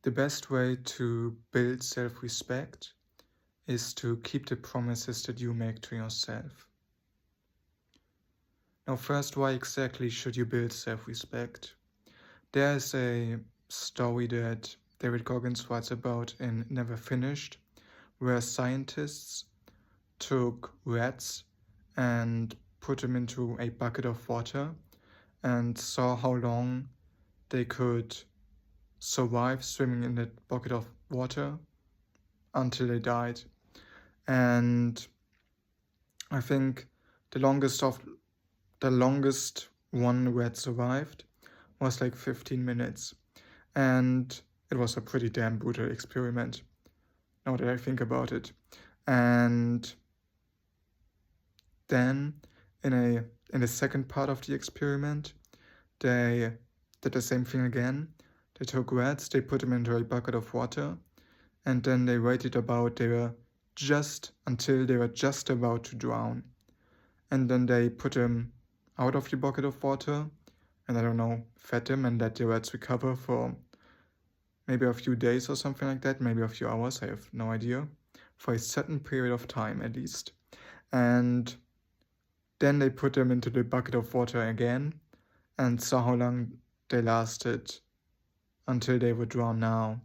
The best way to build self-respect is to keep the promises that you make to yourself. Now, first, why exactly should you build self-respect? There is a story that David Goggins writes about in Never Finished, where scientists took rats and put them into a bucket of water and saw how long they could survive swimming in that bucket of water until they died. And I think the longest one rat survived was like 15 minutes. And it was a pretty damn brutal experiment, now that I think about it. And then in the second part of the experiment, they did the same thing again. They took rats, they put them into a bucket of water, and then they waited until they were just about to drown. And then they put them out of the bucket of water, and I don't know, fed them and let the rats recover for maybe a few days or something like that, maybe a few hours, I have no idea, for a certain period of time at least. And then they put them into the bucket of water again and saw how long they lasted until they would drown now.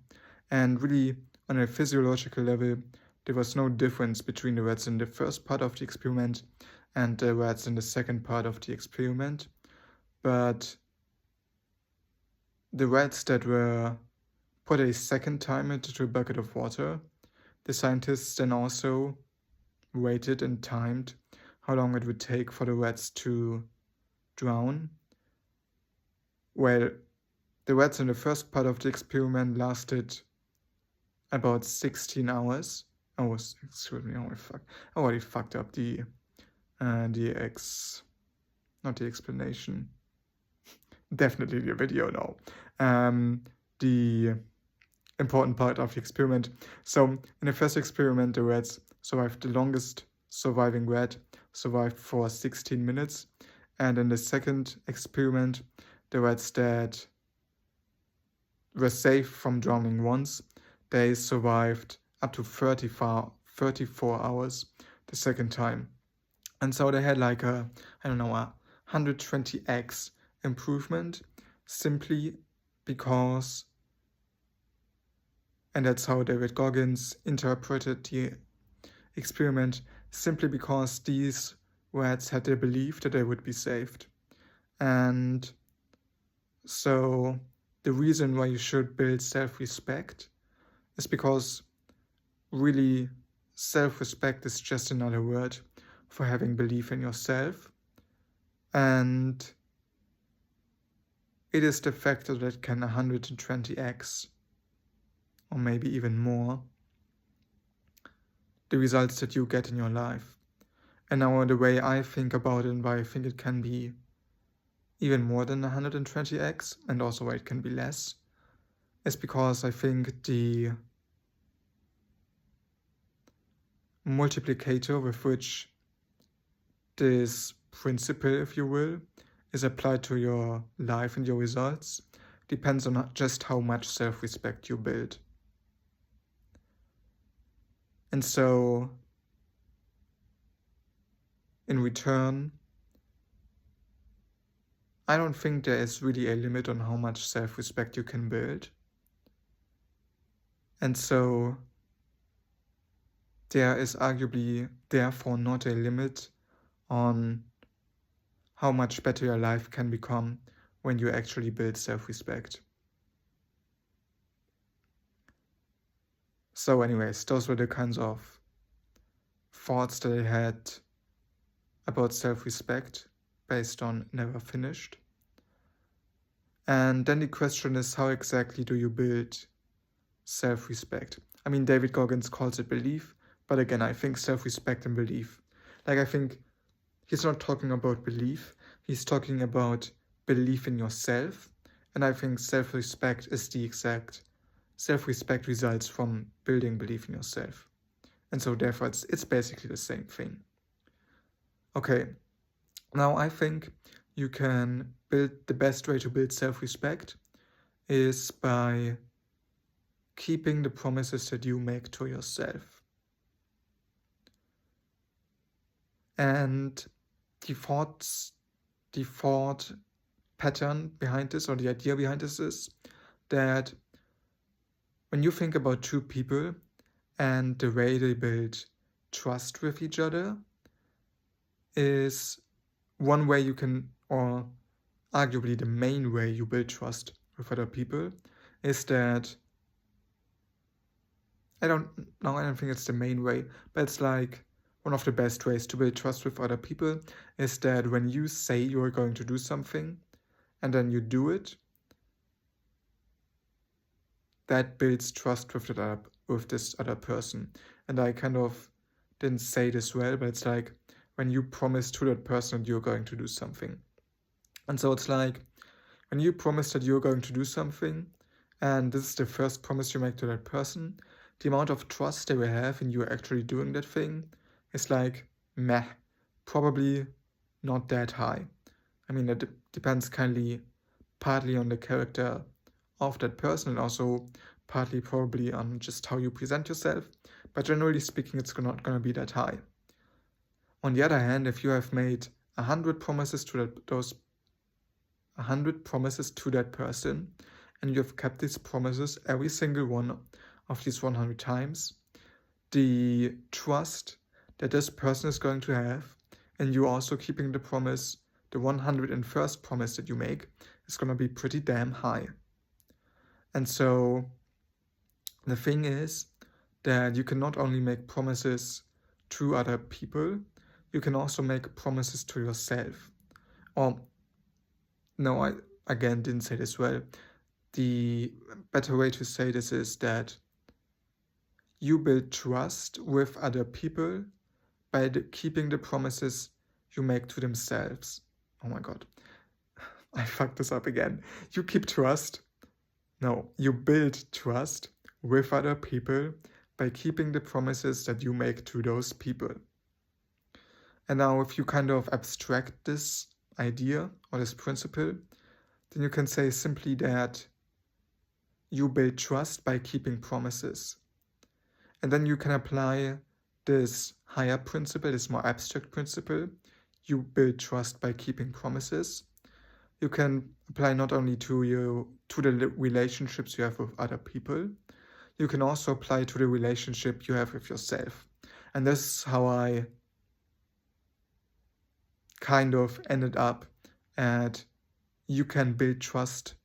And really, on a physiological level, there was no difference between the rats in the first part of the experiment and the rats in the second part of the experiment. But the rats that were put a second time into a bucket of water, the scientists then also waited and timed how long it would take for the rats to drown. Well, the rats in the first part of the experiment lasted about 16 hours. Oh, excuse me, I already fucked up not the explanation. Definitely the video now. The important part of the experiment. So in the first experiment, the rats survived. The longest surviving rat survived for 16 minutes. And in the second experiment, the rats that were safe from drowning once, they survived up to 34 hours the second time. And so they had like a 120x improvement, simply because, and that's how David Goggins interpreted the experiment, simply because these rats had the belief that they would be saved. And so the reason why you should build self-respect is because really self-respect is just another word for having belief in yourself. And it is the factor that can 120x, or maybe even more, the results that you get in your life. And now the way I think about it and why I think it can be even more than 120x, and also why it can be less, is because I think the multiplicator with which this principle, if you will, is applied to your life and your results depends on just how much self-respect you build. And so, in return, I don't think there is really a limit on how much self-respect you can build. And so, there is arguably, therefore, not a limit on how much better your life can become when you actually build self-respect. So anyways, those were the kinds of thoughts that I had about self-respect based on Never Finished. And then the question is, how exactly do you build self-respect? I mean, David Goggins calls it belief, but again, I think self-respect and belief. Like, I think he's not talking about belief, he's talking about belief in yourself. And I think self-respect is the exact, self-respect results from building belief in yourself. And so therefore it's basically the same thing. Okay, now I think you can build, the best way to build self-respect is by keeping the promises that you make to yourself. And default pattern behind this, or the idea behind this, is that when you think about two people and the way they build trust with each other, is one way you can, or arguably the main way you build trust with other people, is that I don't think it's the main way, but it's like one of the best ways to build trust with other people is that when you say you're going to do something and then you do it, that builds trust with this other person. And I kind of didn't say this well, but it's like when you promise to that person that you're going to do something. And so it's like when you promise that you're going to do something, and this is the first promise you make to that person, the amount of trust they will have in you actually doing that thing is like meh, probably not that high. I mean, it depends partly on the character of that person and also partly probably on just how you present yourself, but generally speaking, it's not going to be that high. On the other hand, if you have made 100 promises to that person, and you have kept these promises every single one of these 100 times, the trust that this person is going to have, and you also keeping the promise, the 101st promise that you make, is going to be pretty damn high. And so the thing is that you can not only make promises to other people, you can also make promises to yourself. Or, no, I again didn't say this well. The better way to say this is that you build trust with other people by keeping the promises you make to themselves. Oh my god, I fucked this up again. You build trust with other people by keeping the promises that you make to those people. And now if you kind of abstract this idea or this principle, then you can say simply that you build trust by keeping promises. And then you can apply this higher principle, this more abstract principle, you build trust by keeping promises. You can apply not only to the relationships you have with other people, you can also apply to the relationship you have with yourself. And this is how I kind of ended up at you can build trust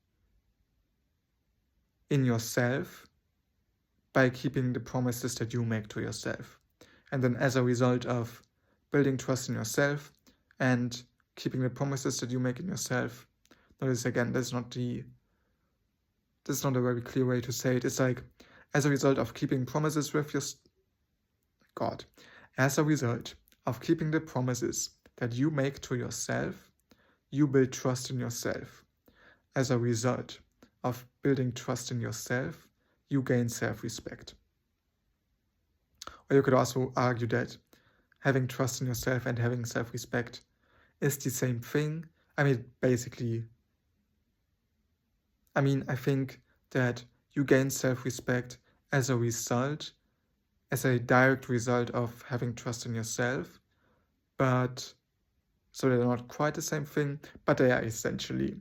in yourself by keeping the promises that you make to yourself. And then as a result of building trust in yourself and keeping the promises that you make in yourself, notice again, that's not a very clear way to say it. It's like, as a result of keeping promises with as a result of keeping the promises that you make to yourself, you build trust in yourself. As a result of building trust in yourself, you gain self-respect. Or you could also argue that having trust in yourself and having self-respect is the same thing. I think that you gain self-respect as a direct result of having trust in yourself, but so they're not quite the same thing, but they are essentially,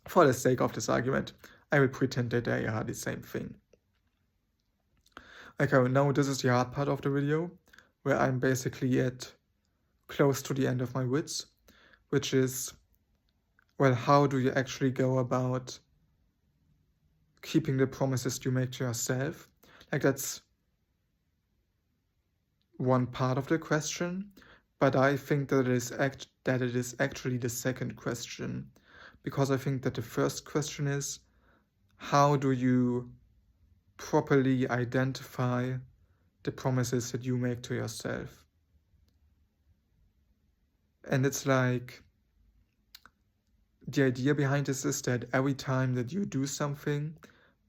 for the sake of this argument, I will pretend that they are the same thing. Okay, now this is the hard part of the video, where I'm basically close to the end of my wits, which is, well, how do you actually go about keeping the promises you make to yourself? Like, that's one part of the question, but I think that it is actually the second question, because I think that the first question is, how do you properly identify the promises that you make to yourself? And it's like, the idea behind this is that every time that you do something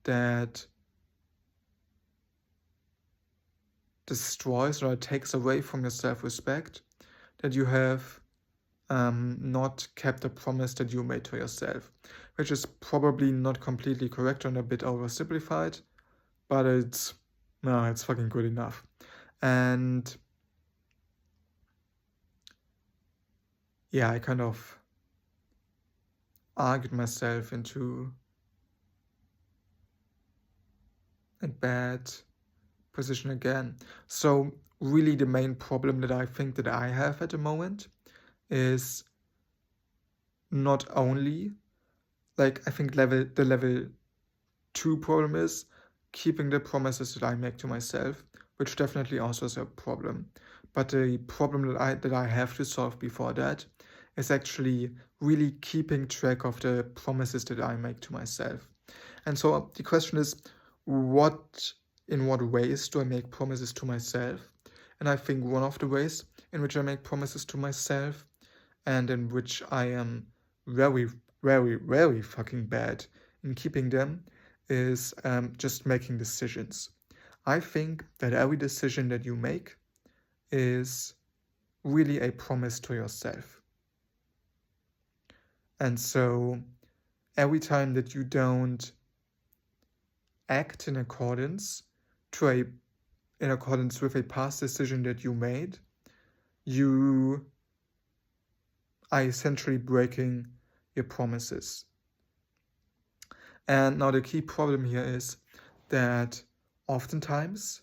that destroys or takes away from your self-respect, that you have not kept a promise that you made to yourself, which is probably not completely correct and a bit oversimplified, but it's fucking good enough. And yeah, I kind of argued myself into a bad position again. So really the main problem that I think that I have at the moment is not only, like, I think the level 2 problem is keeping the promises that I make to myself, which definitely also is a problem. But the problem that I have to solve before that is actually really keeping track of the promises that I make to myself. And so the question is, in what ways do I make promises to myself? And I think one of the ways in which I make promises to myself, and in which I am very, very, very fucking bad in keeping them, is just making decisions. I think that every decision that you make is really a promise to yourself. And so every time that you don't act in accordance with a past decision that you made, you are essentially breaking your promises. And now the key problem here is that oftentimes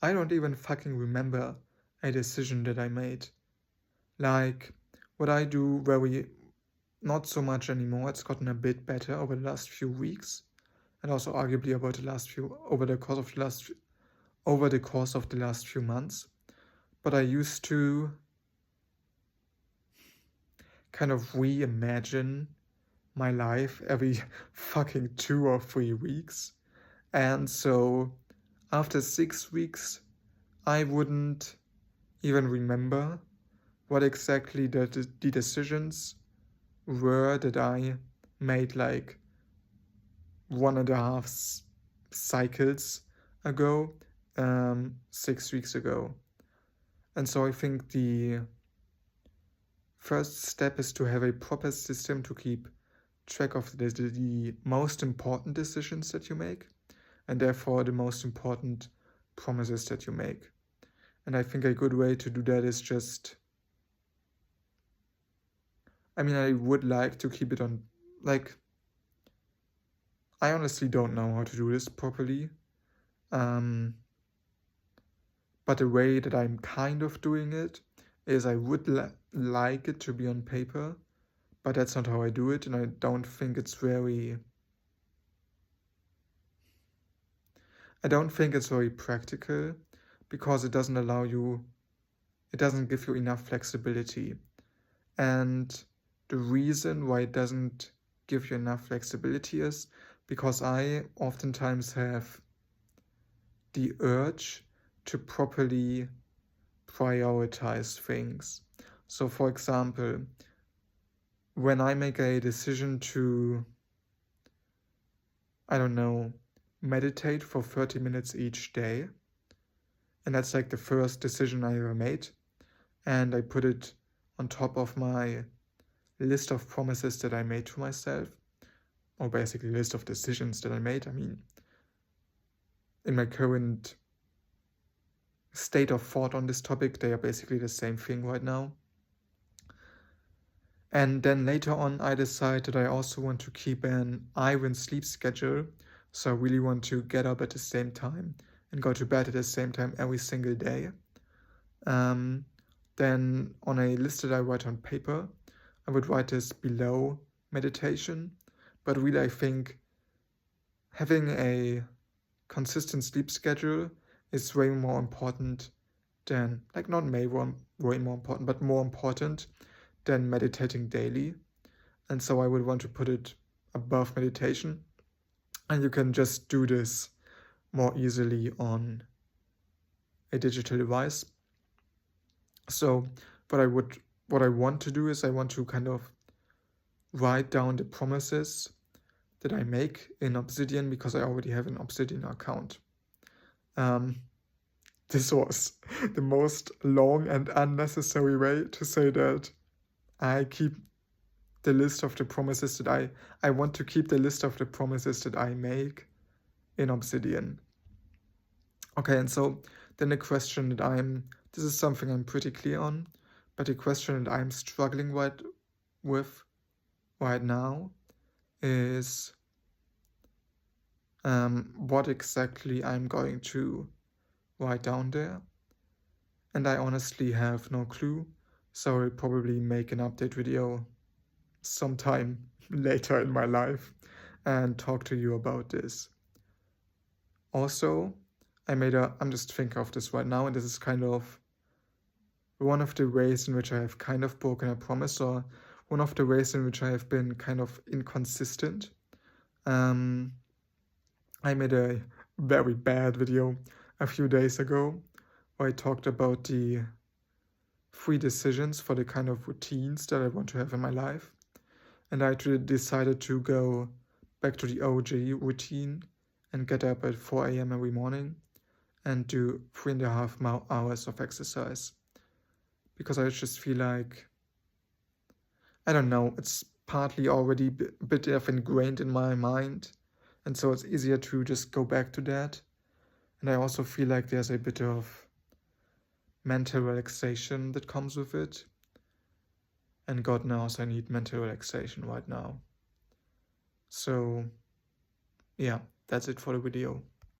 I don't even fucking remember a decision that I made. Like, what I do not so much anymore, it's gotten a bit better over the last few weeks, and also arguably over the course of the last few months. But I used to kind of reimagine my life every fucking 2 or 3 weeks. And so after 6 weeks, I wouldn't even remember what exactly the decisions were that I made like 1.5 cycles ago, 6 weeks ago. And so I think the first step is to have a proper system to keep track of the most important decisions that you make, and therefore the most important promises that you make. And I think a good way to do that is just, I would like to keep it on, like, I honestly don't know how to do this properly. But the way that I'm kind of doing it is I would like it to be on paper, but that's not how I do it, and I don't think it's very practical, because it doesn't give you enough flexibility. And the reason why it doesn't give you enough flexibility is because I oftentimes have the urge to properly prioritize things. So for example, when I make a decision to, I don't know, meditate for 30 minutes each day, and that's like the first decision I ever made, and I put it on top of my list of promises that I made to myself, or basically list of decisions that I made. In my current state of thought on this topic, they are basically the same thing right now. And then later on, I decide that I also want to keep an iron sleep schedule. So I really want to get up at the same time and go to bed at the same time every single day. Then on a list that I write on paper, I would write this below meditation. But really, I think having a consistent sleep schedule is way more important than, like, not way more important, but more important than meditating daily. And so I would want to put it above meditation. And you can just do this more easily on a digital device. So what I want to do is I want to kind of write down the promises that I make in Obsidian, because I already have an Obsidian account. This was the most long and unnecessary way to say that I keep the list of the promises that I want to keep the list of the promises that I make in Obsidian. Okay, and so then the question that this is something I'm pretty clear on, but the question that I'm struggling with right now is what exactly I'm going to write down there. And I honestly have no clue, so I'll probably make an update video sometime later in my life and talk to you about this. Also, I'm just thinking of this right now, and this is kind of one of the ways in which I have kind of broken a promise, or one of the ways in which I have been kind of inconsistent. Um, I made a very bad video a few days ago where I talked about the 3 decisions for the kind of routines that I want to have in my life. And I decided to go back to the OG routine and get up at 4 a.m. every morning and do 3.5 hours of exercise. Because I just feel like, I don't know, it's partly already a bit of ingrained in my mind. And so it's easier to just go back to that. And I also feel like there's a bit of mental relaxation that comes with it. And God knows I need mental relaxation right now. So, yeah, that's it for the video.